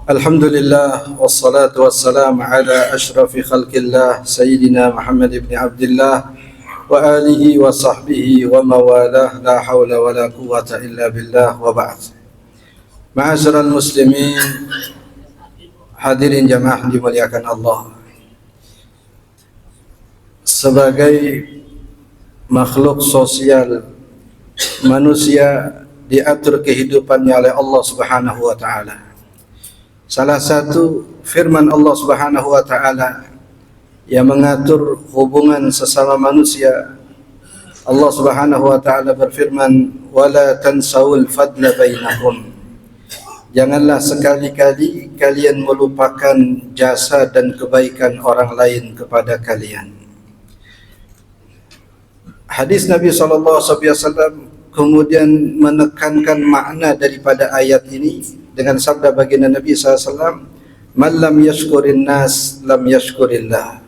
الحمد لله والصلاة والسلام على أشرف خلق الله سيدنا محمد بن عبد الله وآله وصحبه وموالاه لا حول ولا قوة إلا بالله وبعد. معاشر المسلمين, hadirin jamaah dimuliakan Allah. Sebagai makhluk sosial, manusia diatur kehidupannya oleh Allah Subhanahu wa taala. Salah satu firman Allah Subhanahu wa taala yang mengatur hubungan sesama manusia, Allah Subhanahu wa taala berfirman, "Wala tansawul fadla bainakum." Janganlah sekali-kali kalian melupakan jasa dan kebaikan orang lain kepada kalian. Hadis Nabi sallallahu alaihi wasallam kemudian menekankan makna daripada ayat ini dengan sabda baginda Nabi SAW, "Man lam yashkurin nas, lam yashkurillah."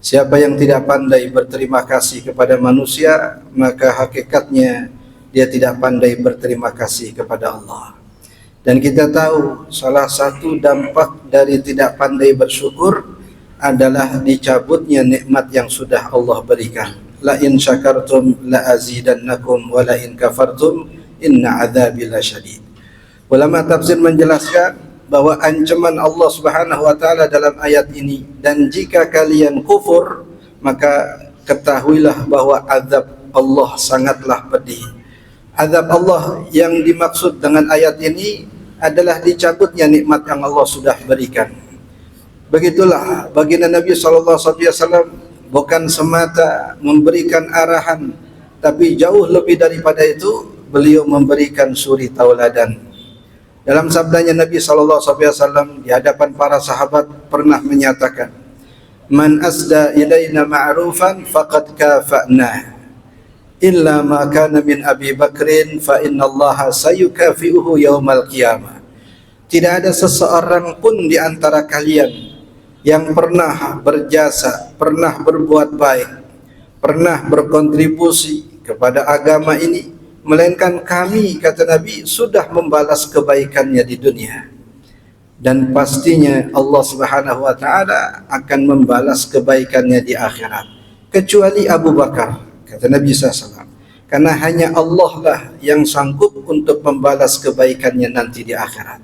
Siapa yang tidak pandai berterima kasih kepada manusia, maka hakikatnya dia tidak pandai berterima kasih kepada Allah. Dan kita tahu salah satu dampak dari tidak pandai bersyukur adalah dicabutnya nikmat yang sudah Allah berikan. La in syakartum la azidannakum wa la in kafartum inna adzabi lasyadid. Ulama tafsir menjelaskan bahwa ancaman Allah Subhanahu wa taala dalam ayat ini, dan jika kalian kufur maka ketahuilah bahwa azab Allah sangatlah pedih. Azab Allah yang dimaksud dengan ayat ini adalah dicabutnya nikmat yang Allah sudah berikan. Begitulah baginda Nabi sallallahu alaihi wasallam bukan semata memberikan arahan, tapi jauh lebih daripada itu, beliau memberikan suri tauladan. Dalam sabdanya Nabi SAW di hadapan para sahabat pernah menyatakan, "Man asda ilaina ma'rufan faqad kafa'na, illa ma kana min Abi Bakrin fa innallaha sayukafi'uhu yaumal qiyamah." Tidak ada seseorang pun di antara kalian yang pernah berjasa, pernah berbuat baik, pernah berkontribusi kepada agama ini, melainkan kami, kata Nabi, sudah membalas kebaikannya di dunia. Dan pastinya Allah Subhanahu wa taala akan membalas kebaikannya di akhirat. Kecuali Abu Bakar, kata Nabi SAW. Karena hanya Allah lah yang sanggup untuk membalas kebaikannya nanti di akhirat.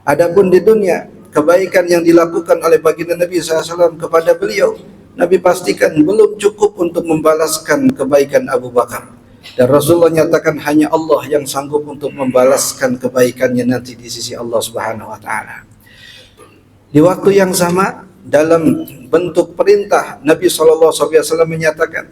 Adapun di dunia, kebaikan yang dilakukan oleh baginda Nabi SAW kepada beliau, Nabi pastikan belum cukup untuk membalaskan kebaikan Abu Bakar. Dan Rasulullah nyatakan hanya Allah yang sanggup untuk membalaskan kebaikannya nanti di sisi Allah Subhanahu wa taala. Di waktu yang sama, dalam bentuk perintah, Nabi SAW menyatakan,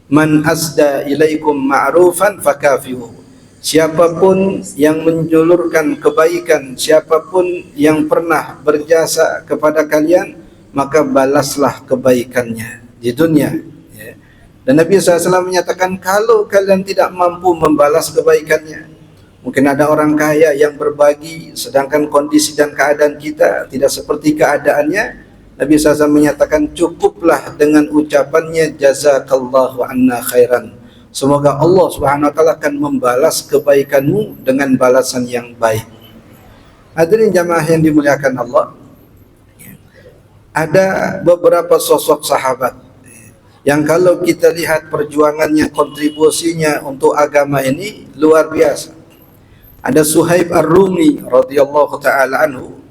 "Man asda ilaikum ma'rufan fakafi'uhu." Siapapun yang menjulurkan kebaikan, siapapun yang pernah berjasa kepada kalian, maka balaslah kebaikannya di dunia. Dan Nabi SAW menyatakan, kalau kalian tidak mampu membalas kebaikannya, mungkin ada orang kaya yang berbagi, sedangkan kondisi dan keadaan kita tidak seperti keadaannya, Nabi SAW menyatakan, cukuplah dengan ucapannya, "Jazakallahu anna khairan." Semoga Allah Subhanahu wa taala akan membalas kebaikanmu dengan balasan yang baik. Hadirin jamaah yang dimuliakan Allah, ada beberapa sosok sahabat yang kalau kita lihat perjuangannya, kontribusinya untuk agama ini luar biasa. Ada Suhaib Ar-Rumi radhiyallahu taala anhu,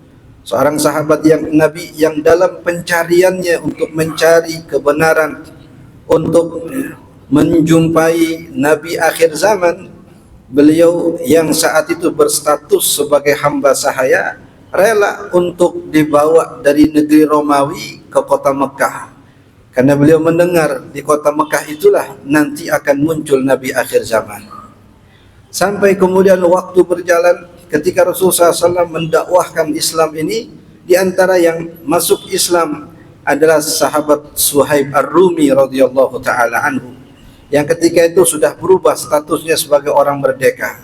seorang sahabat yang Nabi yang dalam pencariannya untuk mencari kebenaran, untuk menjumpai Nabi akhir zaman, beliau yang saat itu berstatus sebagai hamba sahaya rela untuk dibawa dari negeri Romawi ke kota Mekah, karena beliau mendengar di kota Mekah itulah nanti akan muncul Nabi akhir zaman. Sampai kemudian waktu berjalan, ketika Rasulullah SAW mendakwahkan Islam ini, di antara yang masuk Islam adalah sahabat Suhaib Ar-Rumi radhiyallahu taala anhu, yang ketika itu sudah berubah statusnya sebagai orang merdeka,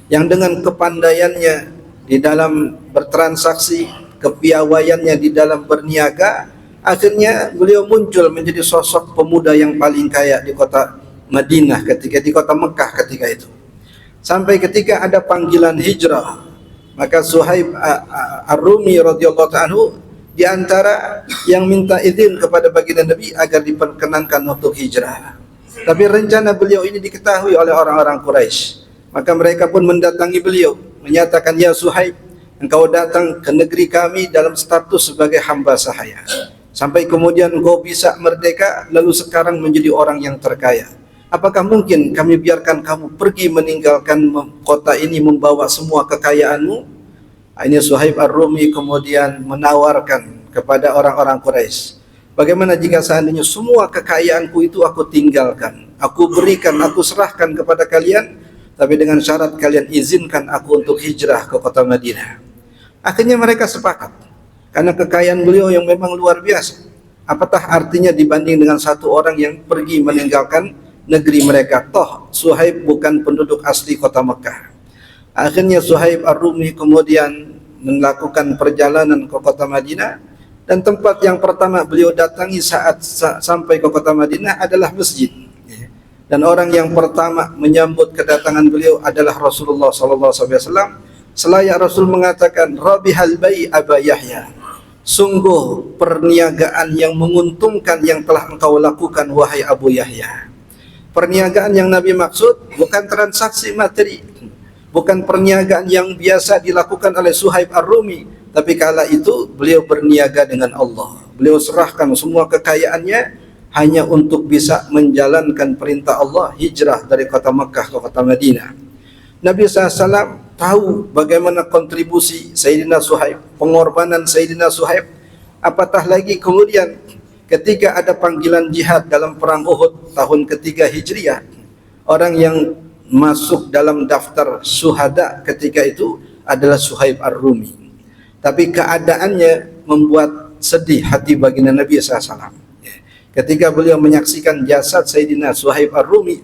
yang dengan kepandaiannya di dalam bertransaksi, kepiawaiannya di dalam berniaga, akhirnya beliau muncul menjadi sosok pemuda yang paling kaya di kota Madinah ketika, di kota Mekah ketika itu. Sampai ketika ada panggilan hijrah, Maka Suhaib Ar-Rumi radhiyallahu anhu di antara yang minta izin kepada baginda Nabi agar diperkenankan untuk hijrah. Tapi rencana beliau ini diketahui oleh orang-orang Quraisy. Maka mereka pun mendatangi beliau, menyatakan, "Ya Suhaib, engkau datang ke negeri kami dalam status sebagai hamba sahaya. Sampai kemudian engkau bisa merdeka, lalu sekarang menjadi orang yang terkaya. Apakah mungkin kami biarkan kamu pergi meninggalkan kota ini membawa semua kekayaanmu?" Ini Suhaib Ar-Rumi kemudian menawarkan kepada orang-orang Quraisy, "Bagaimana jika seandainya semua kekayaanku itu aku tinggalkan, aku berikan, aku serahkan kepada kalian, tapi dengan syarat kalian izinkan aku untuk hijrah ke kota Madinah." Akhirnya mereka sepakat, karena kekayaan beliau yang memang luar biasa. Apatah artinya dibanding dengan satu orang yang pergi meninggalkan negeri mereka? Toh Suhaib bukan penduduk asli kota Mekah. Akhirnya Suhaib Ar-Rumi kemudian melakukan perjalanan ke kota Madinah, dan tempat yang pertama beliau datangi saat sampai ke kota Madinah adalah masjid. Dan orang yang pertama menyambut kedatangan beliau adalah Rasulullah SAW. Selayak Rasul mengatakan, "Rabihal bai' Aba Yahya." Sungguh perniagaan yang menguntungkan yang telah engkau lakukan wahai Abu Yahya. Perniagaan yang Nabi maksud bukan transaksi materi, bukan perniagaan yang biasa dilakukan oleh Suhaib Ar-Rumi, tapi kala itu beliau berniaga dengan Allah. Beliau serahkan semua kekayaannya hanya untuk bisa menjalankan perintah Allah, hijrah dari kota Mekah ke kota Madinah. Nabi SAW tahu bagaimana kontribusi Sayyidina Suhaib, pengorbanan Sayyidina Suhaib. Apatah lagi kemudian ketika ada panggilan jihad dalam perang Uhud tahun ketiga Hijriah, orang yang masuk dalam daftar syuhada ketika itu adalah Suhaib Ar-Rumi. Tapi keadaannya membuat sedih hati baginda Nabi SAW. Ketika beliau menyaksikan jasad Sayyidina Suhaib Ar-Rumi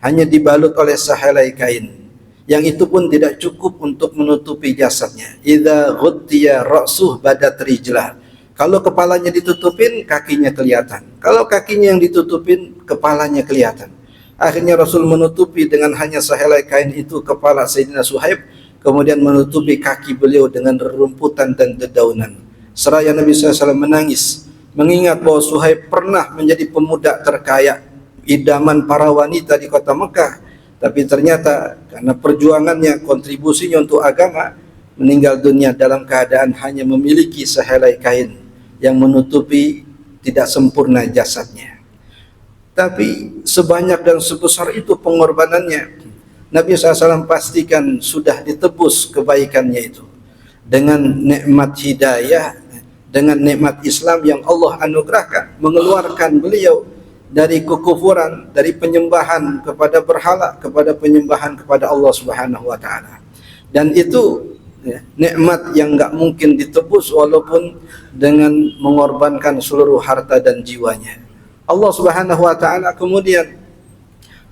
hanya dibalut oleh sehelai kain, yang itu pun tidak cukup untuk menutupi jasadnya. Idza ghuttiya ra'suh badat rijlah. Kalau kepalanya ditutupin, kakinya kelihatan. Kalau kakinya yang ditutupin, kepalanya kelihatan. Akhirnya Rasul menutupi dengan hanya sehelai kain itu kepala Sayyidina Suhaib, kemudian menutupi kaki beliau dengan rerumputan dan dedaunan. Seraya Nabi SAW menangis, mengingat bahwa Suhaib pernah menjadi pemuda terkaya, idaman para wanita di kota Mekah. Tapi ternyata karena perjuangannya, kontribusinya untuk agama, meninggal dunia dalam keadaan hanya memiliki sehelai kain yang menutupi tidak sempurna jasadnya. Tapi sebanyak dan sebesar itu pengorbanannya, Nabi SAW pastikan sudah ditebus kebaikannya itu dengan nikmat hidayah, dengan nikmat Islam yang Allah anugerahkan, mengeluarkan beliau dari kekufuran, dari penyembahan kepada berhala, kepada penyembahan kepada Allah Subhanahu wa taala. Dan itu nikmat yang enggak mungkin ditebus walaupun dengan mengorbankan seluruh harta dan jiwanya. Allah Subhanahu wa taala kemudian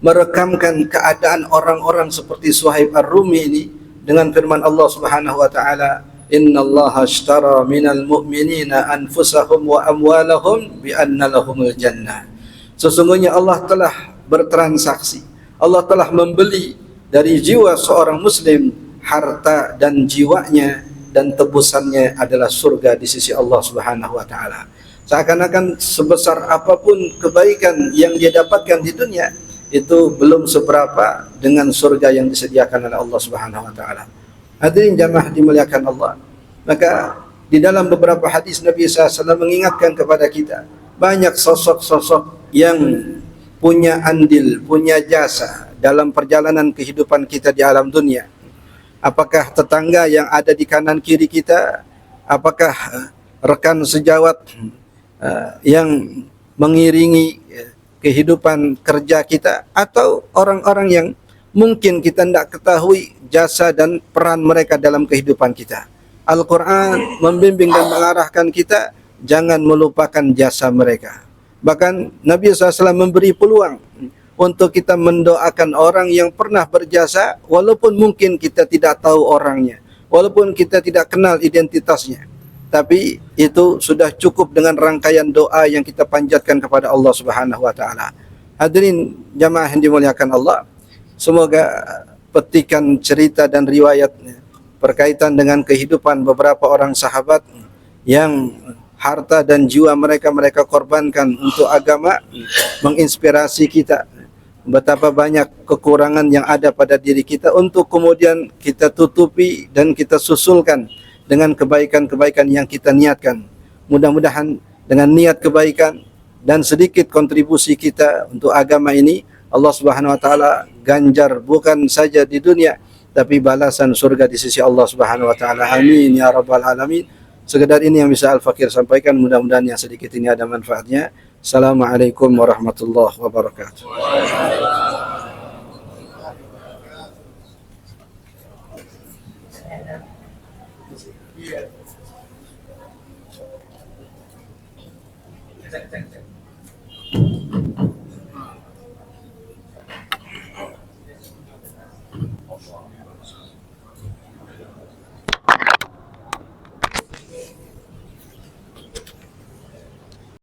merekamkan keadaan orang-orang seperti Suhaib Ar-Rumi ini dengan firman Allah Subhanahu wa taala, "Innallaha ashtara minal mu'minina anfusahum wa amwalahum bi anna lahumul jannah." Sesungguhnya Allah telah bertransaksi, Allah telah membeli dari jiwa seorang muslim harta dan jiwanya, dan tebusannya adalah surga di sisi Allah Subhanahu wa taala. Seakan-akan sebesar apapun kebaikan yang dia dapatkan di dunia, itu belum seberapa dengan surga yang disediakan oleh Allah Subhanahu wa taala. Hadirin jamaah dimuliakan Allah. Maka di dalam beberapa hadis Nabi SAW mengingatkan kepada kita banyak sosok-sosok yang punya andil, punya jasa dalam perjalanan kehidupan kita di alam dunia. Apakah tetangga yang ada di kanan kiri kita, apakah rekan sejawat yang mengiringi kehidupan kerja kita, atau orang-orang yang mungkin kita tidak ketahui jasa dan peran mereka dalam kehidupan kita. Al-Quran membimbing dan mengarahkan kita jangan melupakan jasa mereka. Bahkan Nabi SAW memberi peluang untuk kita mendoakan orang yang pernah berjasa, walaupun mungkin kita tidak tahu orangnya, walaupun kita tidak kenal identitasnya, tapi itu sudah cukup dengan rangkaian doa yang kita panjatkan kepada Allah Subhanahu wa taala. Hadirin jamaah yang dimuliakan Allah, semoga petikan cerita dan riwayat berkaitan dengan kehidupan beberapa orang sahabat yang harta dan jiwa mereka korbankan untuk agama, menginspirasi kita betapa banyak kekurangan yang ada pada diri kita untuk kemudian kita tutupi dan kita susulkan dengan kebaikan-kebaikan yang kita niatkan. Mudah-mudahan dengan niat kebaikan dan sedikit kontribusi kita untuk agama ini, Allah Subhanahu wa taala ganjar bukan saja di dunia tapi balasan surga di sisi Allah Subhanahu wa taala. Amin ya rabbal alamin. Sekedar ini yang bisa Al-Fakir sampaikan, mudah-mudahan yang sedikit ini ada manfaatnya. Assalamualaikum warahmatullahi wabarakatuh. Cek.